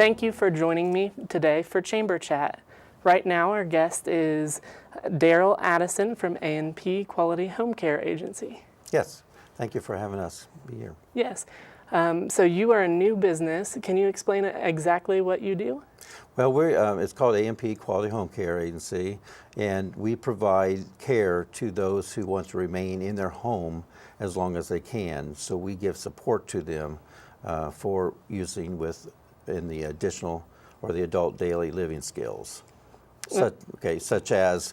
Thank you for joining me today for Chamber Chat. Right now our guest is Daryl Addison from A&P Quality Home Care Agency. Yes, thank you for having us be here. Yes. So you are a new business. Can you explain exactly what you do? Well, it's called A&P Quality Home Care Agency, and we provide care to those who want to remain in their home as long as they can. So we give support to them for using in the additional or the adult daily living skills, such as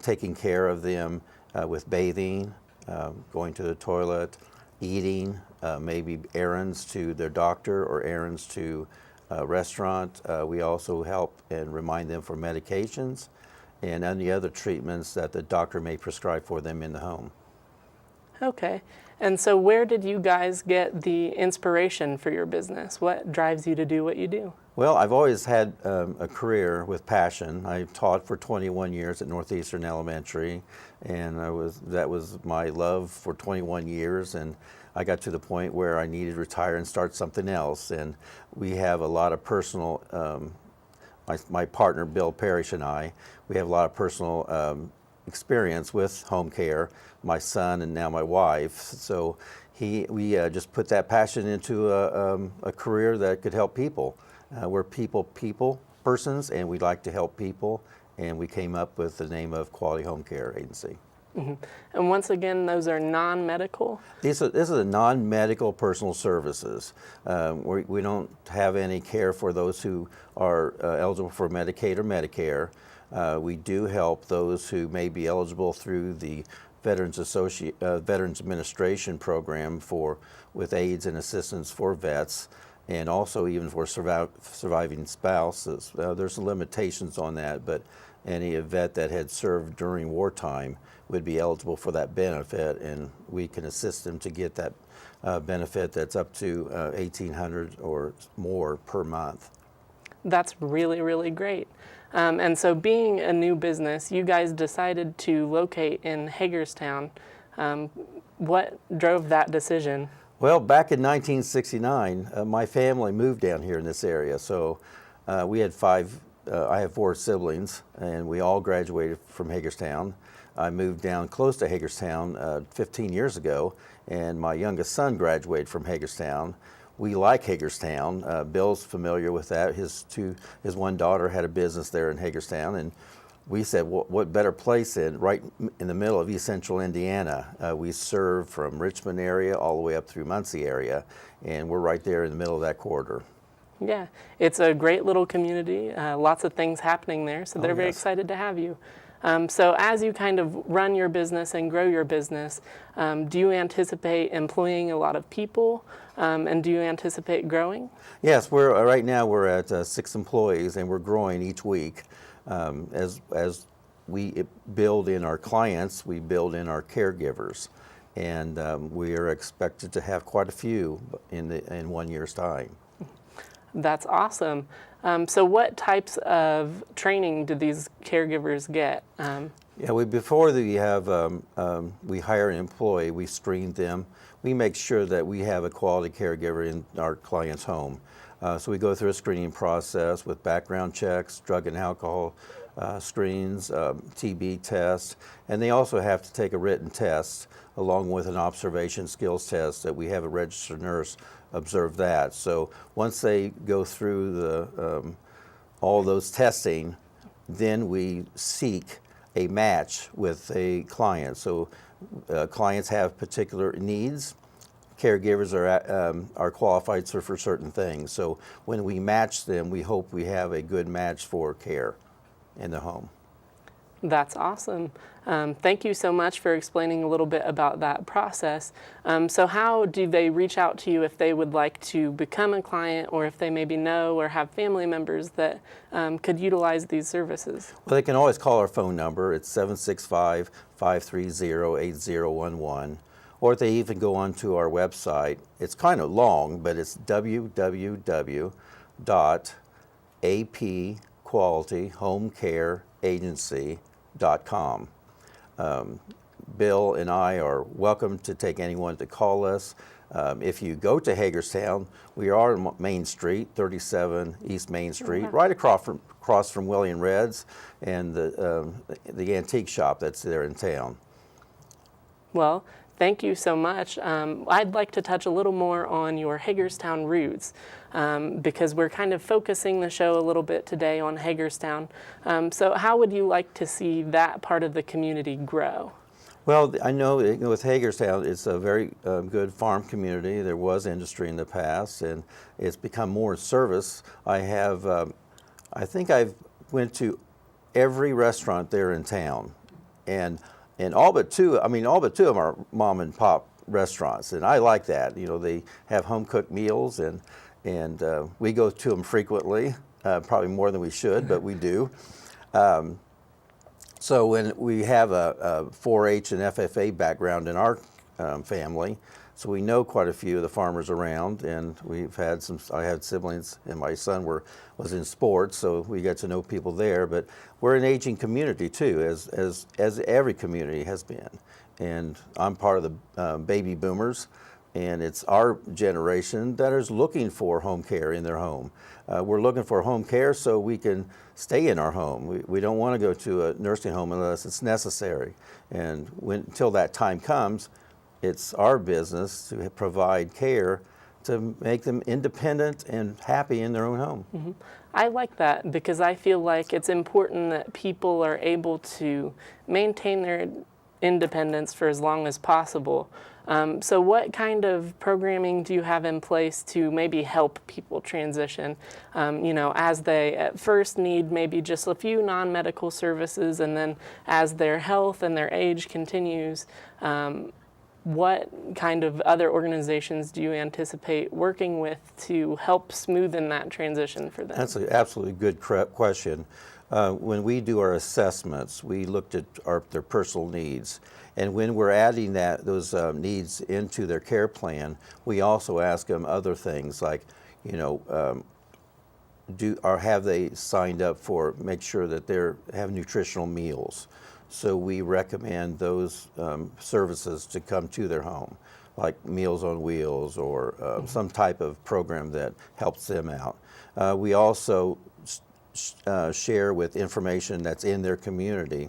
taking care of them with bathing, going to the toilet, eating, maybe errands to their doctor or errands to a restaurant. We also help and remind them for medications and any other treatments that the doctor may prescribe for them in the home. Okay. And so where did you guys get the inspiration for your business? What drives you to do what you do? Well, I've always had a career with passion. I taught for 21 years at Northeastern Elementary, and that was my love for 21 years, and I got to the point where I needed to retire and start something else. And we have a lot of personal, my partner Bill Parrish and I, we have a lot of personal experience with home care, my son and now my wife. So we just put that passion into a career that could help people. We're persons, and we like to help people, and we came up with the name of Quality Home Care Agency. Mm-hmm. And once again, those are non-medical? This is a non-medical personal services. We don't have any care for those who are eligible for Medicaid or Medicare. We do help those who may be eligible through the Veterans Administration program with aids and assistance for vets, and also even for surviving spouses. There's limitations on that, but any vet that had served during wartime would be eligible for that benefit, and we can assist them to get that benefit that's up to $1,800 or more per month. That's really, really great. And so being a new business, you guys decided to locate in Hagerstown. What drove that decision? Well, back in 1969, my family moved down here in this area. So we had I have 4 siblings, and we all graduated from Hagerstown. I moved down close to Hagerstown 15 years ago, and my youngest son graduated from Hagerstown. We like Hagerstown. Bill's familiar with that. His one daughter had a business there in Hagerstown, and we said, what better place right in the middle of East Central Indiana. We serve from Richmond area all the way up through Muncie area, and we're right there in the middle of that corridor. Yeah, it's a great little community, lots of things happening there, so they're very excited to have you. So as you kind of run your business and grow your business, do you anticipate employing a lot of people, and do you anticipate growing? Yes, right now we're at 6 employees, and we're growing each week. As we build in our clients, we build in our caregivers, and we are expected to have quite a few in 1 year's time. That's awesome. So what types of training do these caregivers get? Before we hire an employee, we screen them. We make sure that we have a quality caregiver in our client's home. So we go through a screening process with background checks, drug and alcohol screens, TB tests, and they also have to take a written test along with an observation skills test that we have a registered nurse observe that. So once they go through all those testing, then we seek a match with a client. So clients have particular needs. Caregivers are qualified for certain things. So when we match them, we hope we have a good match for care in the home. That's awesome. Thank you so much for explaining a little bit about that process. So how do they reach out to you if they would like to become a client, or if they maybe know or have family members that could utilize these services? Well, they can always call our phone number. It's 765-530-8011. Or they even go onto our website. It's kind of long, but it's www.apqualityhomecareagency.com. Bill and I are welcome to take anyone to call us. If you go to Hagerstown, we are on Main Street, 37 East Main Street, right across from William Red's and the antique shop that's there in town. Well, thank you so much. I'd like to touch a little more on your Hagerstown roots because we're kind of focusing the show a little bit today on Hagerstown. So how would you like to see that part of the community grow? Well, I know with Hagerstown, it's a very good farm community. There was industry in the past, and it's become more service. I think I've went to every restaurant there in town, and all but two. I mean, all but two of them are mom and pop restaurants, and I like that. You know, they have home cooked meals, and we go to them frequently, probably more than we should, but we do. So when we have a 4-H and FFA background in our family, so we know quite a few of the farmers around, and we've had some. I had siblings, and my son was in sports, so we got to know people there. But we're an aging community too, as every community has been. And I'm part of the baby boomers, and it's our generation that is looking for home care in their home. We're looking for home care so we can stay in our home. We don't want to go to a nursing home unless it's necessary. And until that time comes, it's our business to provide care to make them independent and happy in their own home. Mm-hmm. I like that because I feel like it's important that people are able to maintain their independence for as long as possible. So what kind of programming do you have in place to maybe help people transition, as they at first need maybe just a few non-medical services, and then as their health and their age continues, what kind of other organizations do you anticipate working with to help smoothen that transition for them? That's an absolutely good question. When we do our assessments, we looked at their personal needs. And when we're adding those needs into their care plan, we also ask them other things like, have they signed up for, make sure that they have nutritional meals. So we recommend those services to come to their home, like Meals on Wheels or some type of program that helps them out. We also share with information that's in their community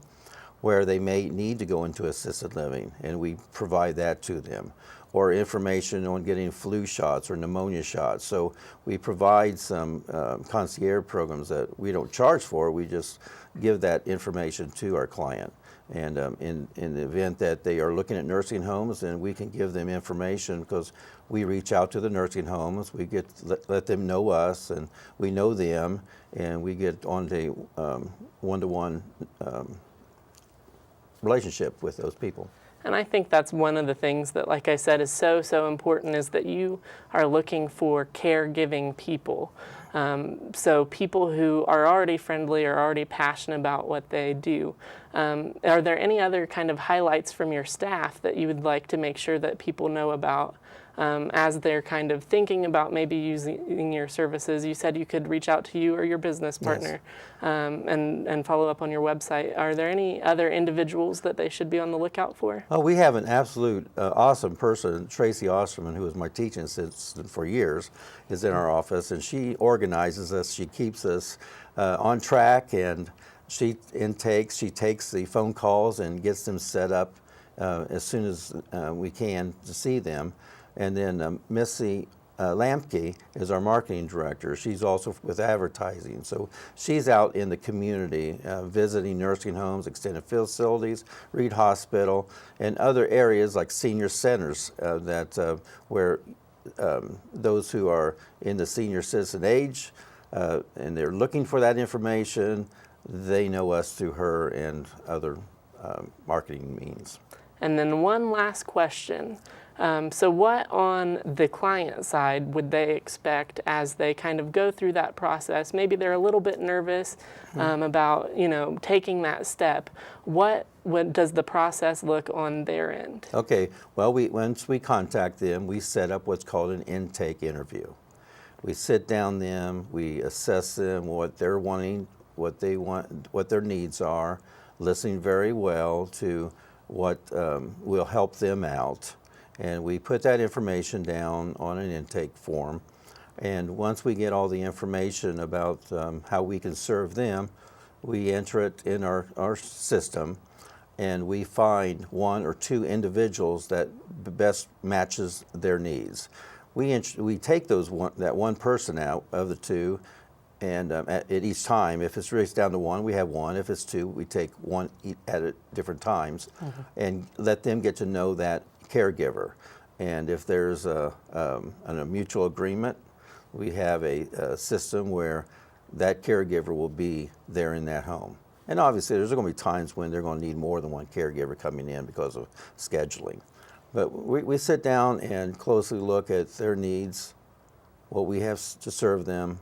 where they may need to go into assisted living, and we provide that to them, or information on getting flu shots or pneumonia shots. So we provide some concierge programs that we don't charge for. We just give that information to our client. And in the event that they are looking at nursing homes, then we can give them information because we reach out to the nursing homes. We let them know us, and we know them, and we get on a one-to-one relationship with those people. And I think that's one of the things that, like I said, is so important, is that you are looking for caregiving people. So people who are already friendly, are already passionate about what they do. Are there any other kind of highlights from your staff that you would like to make sure that people know about as they're kind of thinking about maybe using your services? You said you could reach out to you or your business partner. Yes. And follow up on your website. Are there any other individuals that they should be on the lookout for? Oh, we have an absolute awesome person, Tracy Osterman, who was my teaching assistant for years, is in our office, and she organizes us. She keeps us on track, and she takes the phone calls and gets them set up as soon as we can to see them. And then Missy Lampke is our marketing director. She's also with advertising. So she's out in the community visiting nursing homes, extended facilities, Reed Hospital, and other areas like senior centers where those who are in the senior citizen age and they're looking for that information, they know us through her and other marketing means. And then one last question. So what on the client side would they expect as they kind of go through that process? Maybe they're a little bit nervous about, taking that step. What does the process look on their end? Okay, well, once we contact them, we set up what's called an intake interview. We sit down them, we assess them, what they're wanting, what they want, what their needs are, listening very well to what will help them out. And we put that information down on an intake form. And once we get all the information about how we can serve them, we enter it in our system, and we find 1 or 2 individuals that best matches their needs. We take that one person out of the 2, and at each time, if it's raised down to 1, we have 1. If it's 2, we take 1 at different times, and let them get to know that caregiver. And if there's a mutual agreement, we have a system where that caregiver will be there in that home. And obviously there's going to be times when they're going to need more than 1 caregiver coming in because of scheduling. But we sit down and closely look at their needs, what we have to serve them,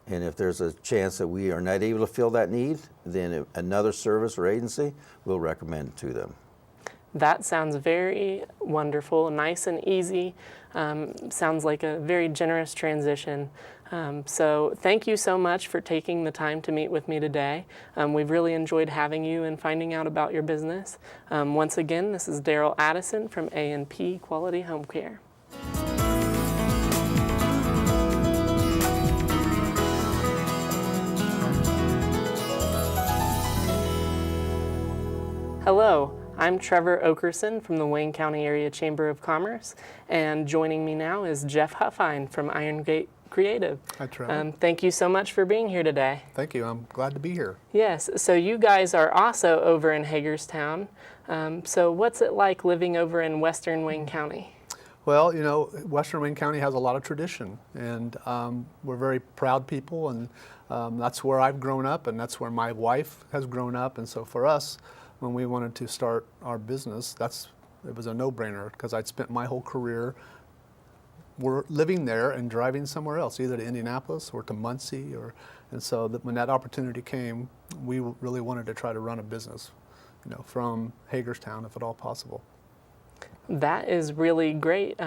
and if there's a chance that we are not able to fill that need, then another service or agency will recommend it to them. That sounds very wonderful, nice and easy. Sounds like a very generous transition. So thank you so much for taking the time to meet with me today. We've really enjoyed having you and finding out about your business. Once again, this is Daryl Addison from A&P Quality Home Care. Hello. I'm Trevor Okerson from the Wayne County Area Chamber of Commerce, and joining me now is Jeff Huffine from IronGate Creative. Hi, Trevor. Thank you so much for being here today. Thank you. I'm glad to be here. Yes, so you guys are also over in Hagerstown. So what's it like living over in Western Wayne County? Well, you know, Western Wayne County has a lot of tradition, and we're very proud people, and that's where I've grown up, and that's where my wife has grown up. And so for us, when we wanted to start our business, it was a no-brainer, because I'd spent my whole career living there and driving somewhere else, either to Indianapolis or to Muncie, and so when that opportunity came, we really wanted to try to run a business, you know, from Hagerstown, if at all possible. That is really great.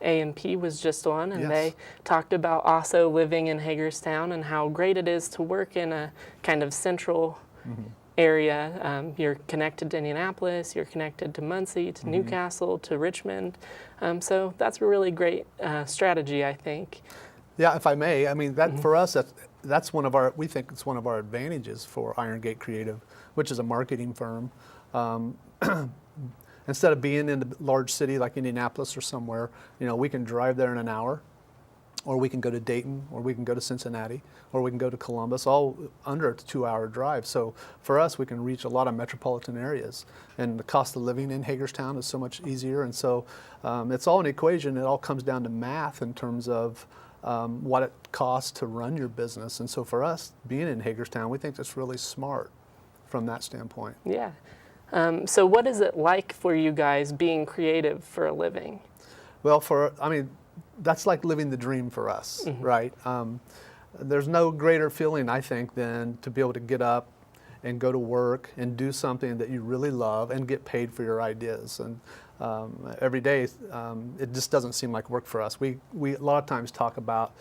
A&P was just on, and Yes. they talked about also living in Hagerstown and how great it is to work in a kind of central area. You're connected to Indianapolis, you're connected to Muncie, to Newcastle, to Richmond. So that's a really great strategy, I think. Yeah, if I may, I mean, that for us, that's we think it's one of our advantages for IronGate Creative, which is a marketing firm. Instead of being in a large city like Indianapolis or somewhere, you know, we can drive there in an hour, or we can go to Dayton, or we can go to Cincinnati, or we can go to Columbus, all under a 2-hour drive. So for us, we can reach a lot of metropolitan areas, and the cost of living in Hagerstown is so much easier. And so it's all an equation. It all comes down to math in terms of what it costs to run your business. And so for us, being in Hagerstown, we think that's really smart from that standpoint. Yeah. So what is it like for you guys being creative for a living? Well, that's like living the dream for us, right? There's no greater feeling, I think, than to be able to get up and go to work and do something that you really love and get paid for your ideas. And every day, it just doesn't seem like work for us. We a lot of times talk about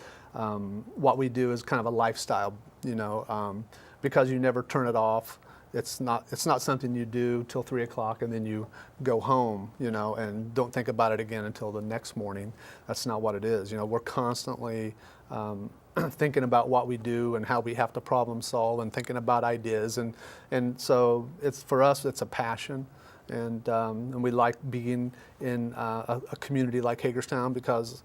what we do as kind of a lifestyle, you know, because you never turn it off. It's not something you do till 3 o'clock and then you go home, you know, and don't think about it again until the next morning. That's not what it is. You know, we're constantly thinking about what we do and how we have to problem solve and thinking about ideas. And so for us, it's a passion. And we like being in a community like Hagerstown because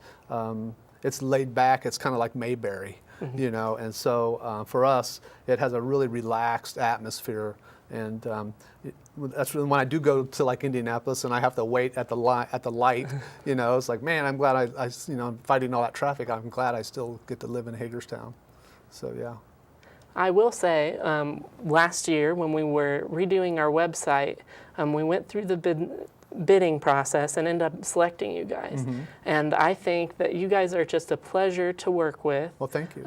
it's laid back. It's kind of like Mayberry. You know, and so for us, it has a really relaxed atmosphere, and that's when I do go to like Indianapolis and I have to wait at the light. You know, it's like, man, I'm glad I you know, fighting all that traffic. I'm glad I still get to live in Hagerstown. So yeah. I will say, last year when we were redoing our website, we went through the bidding process and ended up selecting you guys. And I think that you guys are just a pleasure to work with. Well, thank you.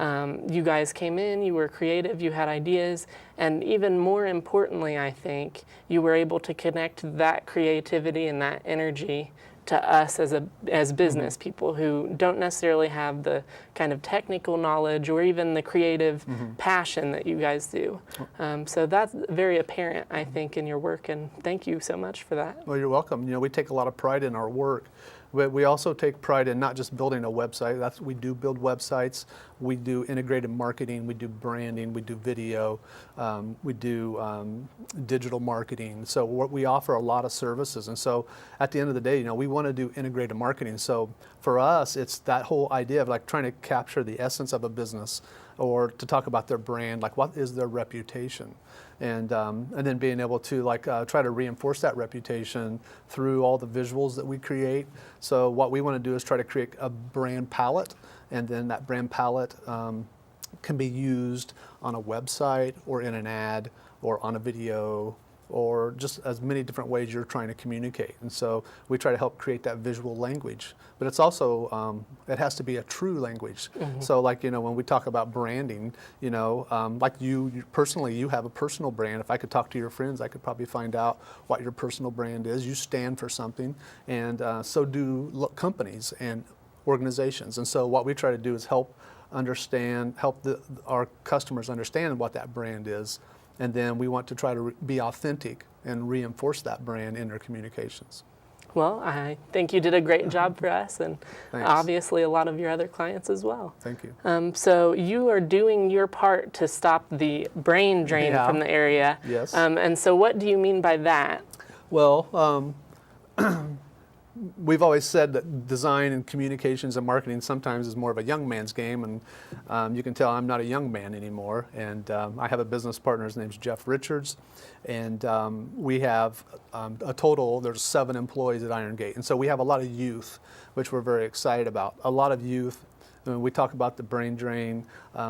You guys came in, you were creative, you had ideas, and even more importantly, I think, you were able to connect that creativity and that energy to us as business people who don't necessarily have the kind of technical knowledge or even the creative passion that you guys do. So that's very apparent, I think, in your work, and thank you so much for that. Well, you're welcome. We take a lot of pride in our work. We also take pride in not just building a website. We do build websites. We do integrated marketing. We do branding. We do video. We do digital marketing. So we offer a lot of services. And so at the end of the day, we want to do integrated marketing. So for us, it's that whole idea of like trying to capture the essence of a business, or to talk about their brand, like what is their reputation, and then being able to try to reinforce that reputation through all the visuals that we create. So what we want to do is try to create a brand palette, and then that brand palette can be used on a website or in an ad or on a video, or just as many different ways you're trying to communicate. And so we try to help create that visual language. But it's also, it has to be a true language. So when we talk about branding, like you personally, you have a personal brand. If I could talk to your friends, I could probably find out what your personal brand is. You stand for something, and so do companies and organizations. And so what we try to do is help our customers understand what that brand is. And then we want to try to be authentic and reinforce that brand in their communications. Well, I think you did a great job for us, and Thanks. obviously a lot of your other clients as well. Thank you. So you are doing your part to stop the brain drain from the area. Yes. And so what do you mean by that? Well, we've always said that design and communications and marketing sometimes is more of a young man's game, and you can tell I'm not a young man anymore. And I have a business partner, his name's Jeff Richards, and we have there's 7 employees at IronGate. And so we have a lot of youth, which we're very excited about. A lot of youth. We talk about the brain drain,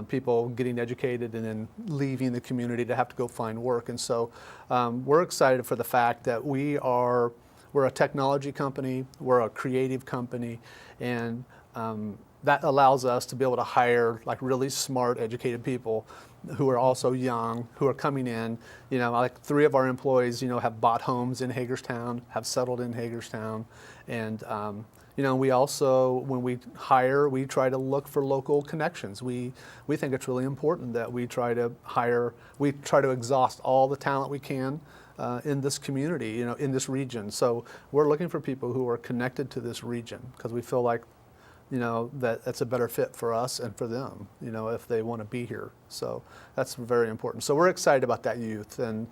people getting educated and then leaving the community to have to go find work. And so we're excited for the fact that we're a technology company, we're a creative company, and that allows us to be able to hire like really smart, educated people who are also young, who are coming in. Like 3 of our employees, have bought homes in Hagerstown, have settled in Hagerstown, and we also, when we hire, we try to look for local connections. We think it's really important that we try to exhaust all the talent we can in this community, in this region. So we're looking for people who are connected to this region, because we feel like, that it's a better fit for us and for them, if they want to be here. So that's very important. So we're excited about that youth, and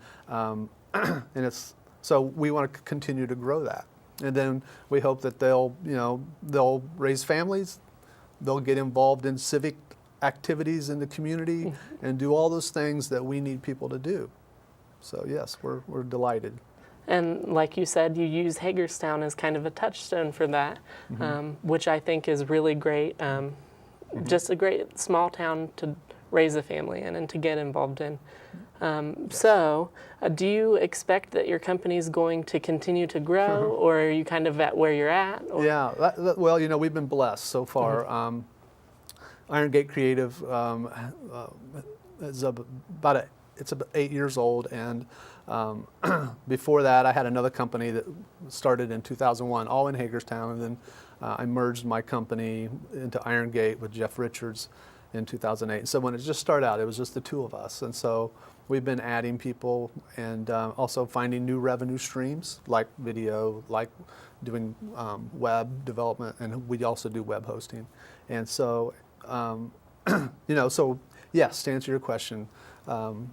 so we want to continue to grow that. And then we hope that they'll raise families, they'll get involved in civic activities in the community, and do all those things that we need people to do. So yes, we're delighted. And like you said, you use Hagerstown as kind of a touchstone for that, which I think is really great. Just a great small town to raise a family in and to get involved in. So do you expect that your company is going to continue to grow, or are you kind of at where you're at? Or? Yeah, well, we've been blessed so far. IronGate Creative is it's about 8 years old, and before that I had another company that started in 2001, all in Hagerstown, and then I merged my company into IronGate with Jeff Richards in 2008. So when it just started out, it was just the 2 of us, and so we've been adding people and also finding new revenue streams like video, like doing web development, and we also do web hosting. And so, so yes, to answer your question,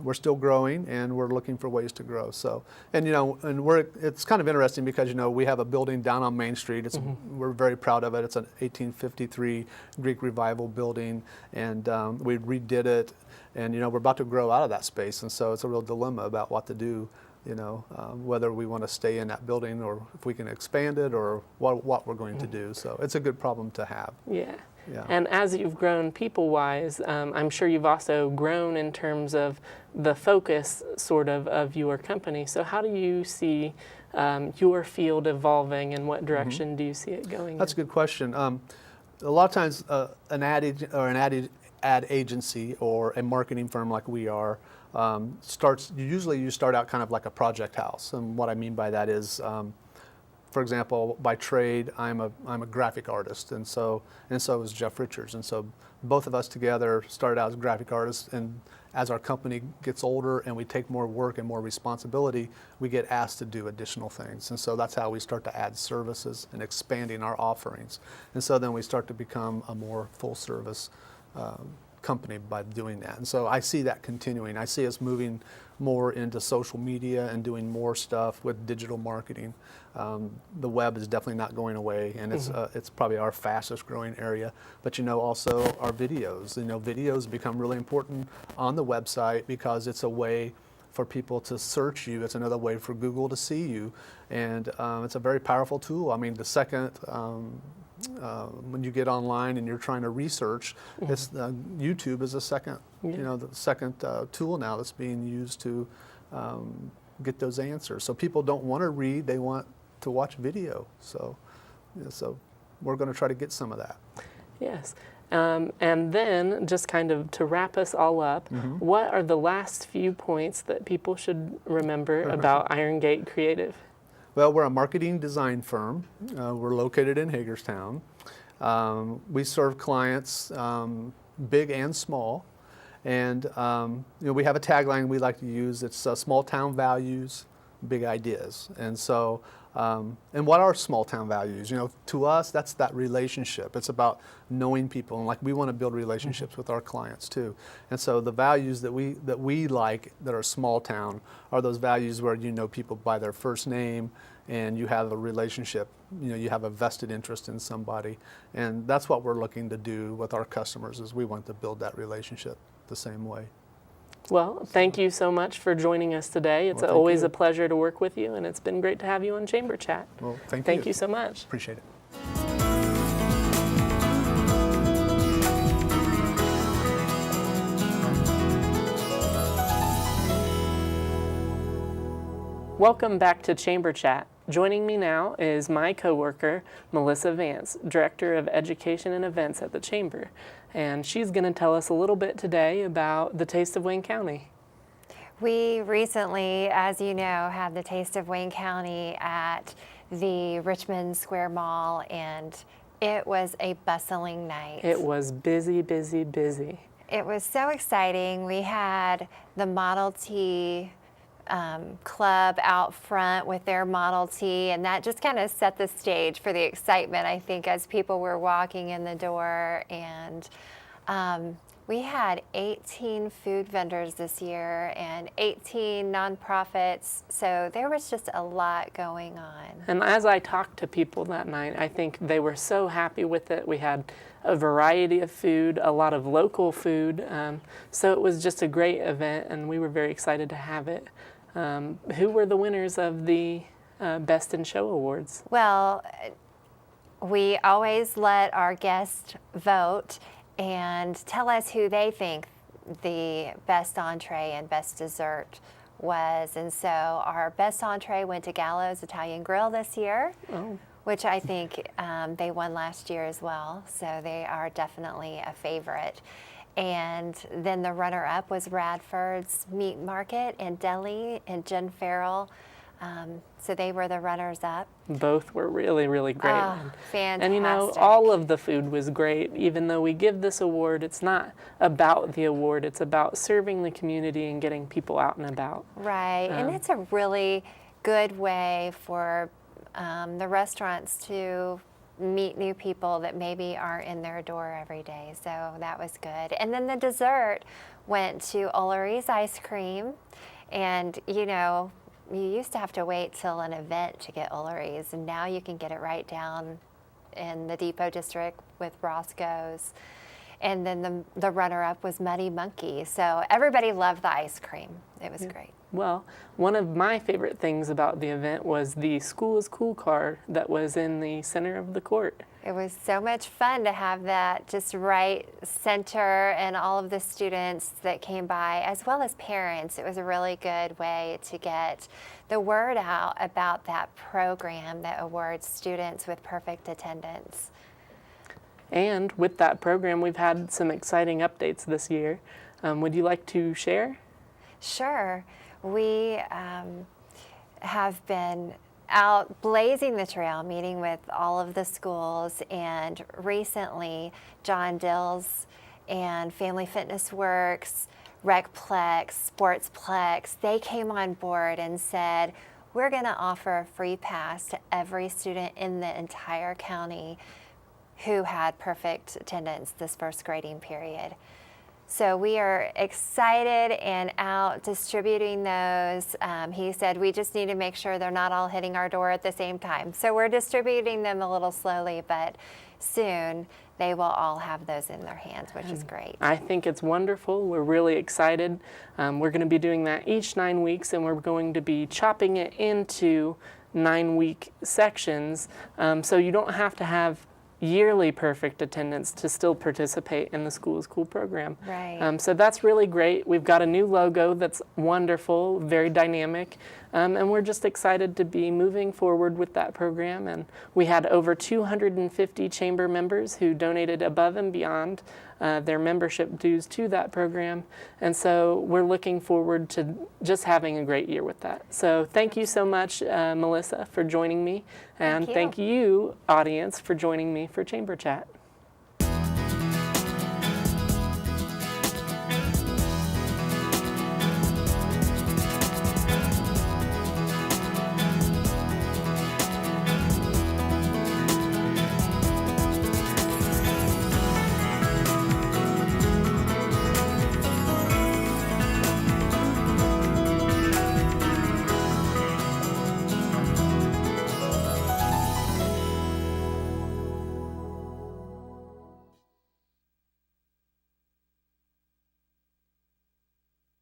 we're still growing, and we're looking for ways to grow. So, and it's kind of interesting because we have a building down on Main Street. We're very proud of it. It's an 1853 Greek Revival building, and we redid it, and we're about to grow out of that space, and so it's a real dilemma about what to do. Whether we want to stay in that building, or if we can expand it, or what we're going to do. So it's a good problem to have. Yeah. Yeah. And as you've grown people-wise, I'm sure you've also grown in terms of the focus sort of your company. So how do you see your field evolving, and what direction do you see it going That's in? a good question. A lot of times an ad agency or a marketing firm like we are usually you start out kind of like a project house. And what I mean by that is for example, by trade, I'm a graphic artist, and so is Jeff Richards, and so both of us together started out as graphic artists, and as our company gets older and we take more work and more responsibility, we get asked to do additional things, and so that's how we start to add services and expanding our offerings, and so then we start to become a more full service company by doing that. And so I see that continuing. I see us moving more into social media and doing more stuff with digital marketing. The web is definitely not going away, and it's probably our fastest growing area. But also our videos. Videos become really important on the website because it's a way for people to search you. It's another way for Google to see you, and it's a very powerful tool. I mean, the second when you get online and you're trying to research, it's YouTube is the second, the second tool now that's being used to get those answers. So people don't want to read; they want to watch video. So, so we're going to try to get some of that. Yes. And then, just kind of to wrap us all up, what are the last few points that people should remember about IronGate Creative? Well, we're a marketing design firm. We're located in Hagerstown. We serve clients big and small. And we have a tagline we like to use. It's small town values, big ideas. And so, and what are small town values? To us, that's that relationship. It's about knowing people, and we want to build relationships with our clients too. And so the values that we like that are small town are those values where you know people by their first name, and you have a relationship. You have a vested interest in somebody, and that's what we're looking to do with our customers. Is we want to build that relationship the same way. Well, thank you so much for joining us today. It's always a pleasure to work with you, and it's been great to have you on Chamber Chat. Well, thank you so much. Appreciate it. Welcome back to Chamber Chat. Joining me now is my coworker, Melissa Vance, Director of Education and Events at the Chamber. And she's going to tell us a little bit today about the Taste of Wayne County. We recently, as you know, had the Taste of Wayne County at the Richmond Square Mall, and it was a bustling night. It was busy, busy, busy. It was so exciting. We had the Model T club out front with their Model T, and that just kind of set the stage for the excitement, I think, as people were walking in the door. And we had 18 food vendors this year and 18 nonprofits, so there was just a lot going on. And as I talked to people that night, I think they were so happy with it. We had a variety of food, a lot of local food, so it was just a great event, and we were very excited to have it. Who were the winners of the Best in Show Awards? Well, we always let our guests vote and tell us who they think the best entree and best dessert was. And so our best entree went to Gallo's Italian Grill this year, which I think they won last year as well. So they are definitely a favorite. And then the runner-up was Radford's Meat Market and Deli and Jen Farrell. So they were the runners-up. Both were really, really great. Oh, fantastic. And all of the food was great. Even though we give this award, it's not about the award. It's about serving the community and getting people out and about. Right, and it's a really good way for the restaurants to meet new people that maybe aren't in their door every day. So that was good. And then the dessert went to Ullery's Ice Cream. And you used to have to wait till an event to get Ullery's, and now you can get it right down in the Depot District with Roscoe's. And then the runner-up was Muddy Monkey. So everybody loved the ice cream. It was great. Well, one of my favorite things about the event was the School is Cool card that was in the center of the court. It was so much fun to have that just right center, and all of the students that came by, as well as parents. It was a really good way to get the word out about that program that awards students with perfect attendance. And with that program, we've had some exciting updates this year. Would you like to share? Sure. We have been out blazing the trail, meeting with all of the schools, and recently John Dills and Family Fitness Works, Recplex, Sportsplex, they came on board and said, we're going to offer a free pass to every student in the entire county who had perfect attendance this first grading period. So we are excited and out distributing those. He said we just need to make sure they're not all hitting our door at the same time. So we're distributing them a little slowly, but soon they will all have those in their hands, which is great. I think it's wonderful. We're really excited. We're going to be doing that each 9 weeks, and we're going to be chopping it into 9-week sections, so you don't have to have yearly perfect attendance to still participate in the School is Cool program. Right. So that's really great. We've got a new logo that's wonderful, very dynamic, and we're just excited to be moving forward with that program. And we had over 250 chamber members who donated above and beyond their membership dues to that program. And so we're looking forward to just having a great year with that. So thank you so much, Melissa, for joining me. And thank you, audience, for joining me for Chamber Chat.